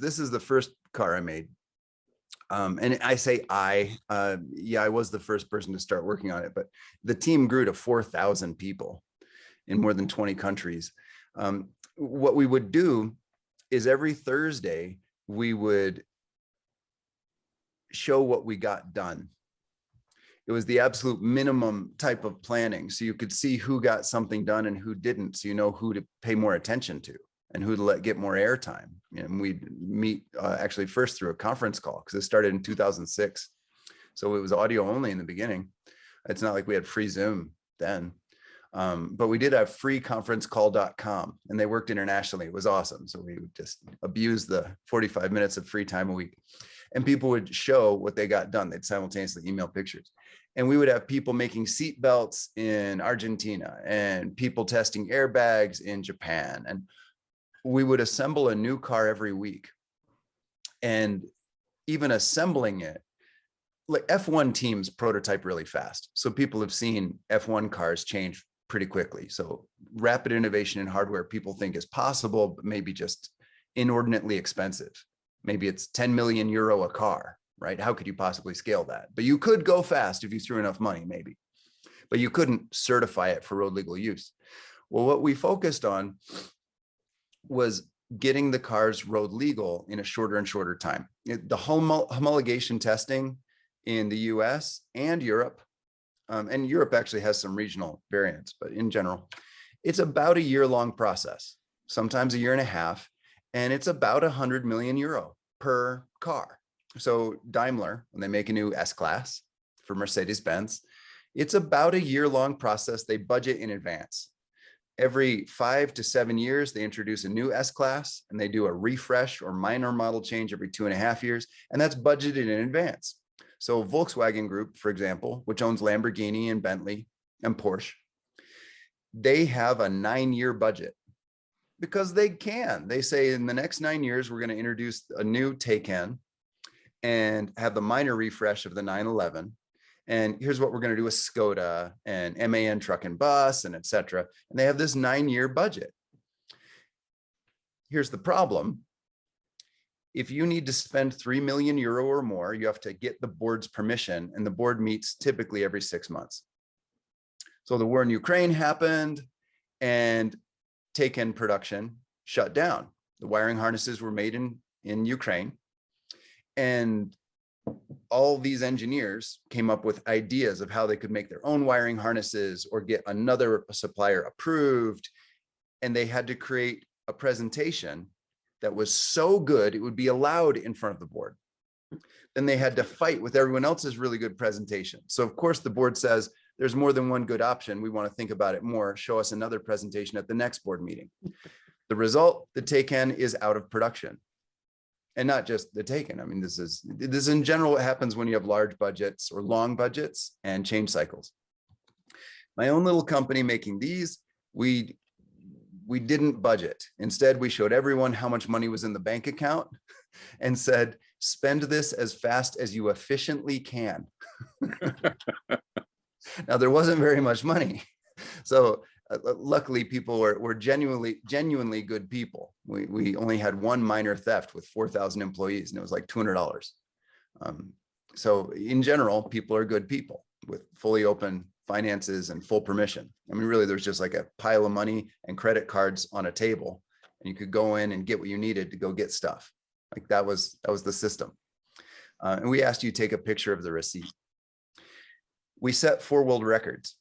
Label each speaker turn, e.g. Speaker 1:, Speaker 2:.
Speaker 1: this is the first car I made. And I say yeah, I was the first person to start working on it, but the team grew to 4,000 people in more than 20 countries. What we would do is every Thursday, we would show what we got done. It was the absolute minimum type of planning. So you could see who got something done and who didn't. So you know who to pay more attention to and who to get more airtime. And we'd meet actually first through a conference call, because it started in 2006. So it was audio only in the beginning. It's not like we had free Zoom then. But we did have freeconferencecall.com, and they worked internationally. It was awesome. So we would just abuse the 45 minutes of free time a week, and people would show what they got done. They'd simultaneously email pictures, and we would have people making seat belts in Argentina and people testing airbags in Japan. And we would assemble a new car every week, and even assembling it, like F1 teams prototype really fast. So people have seen F1 cars change pretty quickly. So rapid innovation in hardware people think is possible, but maybe just inordinately expensive. Maybe it's 10 million euro a car, right? How could you possibly scale that? But you could go fast if you threw enough money, maybe. But you couldn't certify it for road legal use. Well, what we focused on was getting the cars road legal in a shorter and shorter time. The homologation testing in the US and Europe, and Europe actually has some regional variants, but in general, it's about a year-long process, sometimes a year and a half, and it's about 100 million euro per car. So Daimler, when they make a new S-Class for Mercedes-Benz, it's about a year-long process. They budget in advance. Every 5 to 7 years, they introduce a new S-Class, and they do a refresh or minor model change every 2.5 years, and that's budgeted in advance. So Volkswagen Group, for example, which owns Lamborghini and Bentley and Porsche, they have a 9-year budget because they can. They say in the next 9 years, we're going to introduce a new Taycan and have the minor refresh of the 911. And here's what we're going to do with Skoda and MAN Truck and Bus and et cetera. And they have this 9-year budget. Here's the problem. If you need to spend 3 million euro or more, you have to get the board's permission, and the board meets typically every 6 months. So the war in Ukraine happened, and Taycan production shut down. The wiring harnesses were made in Ukraine, and all these engineers came up with ideas of how they could make their own wiring harnesses or get another supplier approved. And they had to create a presentation that was so good it would be allowed in front of the board. Then they had to fight with everyone else's really good presentation. So of course the board says, there's more than one good option. We want to think about it more. Show us another presentation at the next board meeting. The result, the Taycan is out of production. And not just the Taycan. I mean, this is in general what happens when you have large budgets or long budgets and change cycles. My own little company making these, we didn't budget. Instead, we showed everyone how much money was in the bank account and said, spend this as fast as you efficiently can. Now, there wasn't very much money. So luckily, people were genuinely good people. We only had one minor theft with 4,000 employees, and it was like $200. So in general, people are good people with fully open finances and full permission. I mean, really, there's just like a pile of money and credit cards on a table, and you could go in and get what you needed to go get stuff. Like that was the system. And we asked you to take a picture of the receipt. We set 4 world records.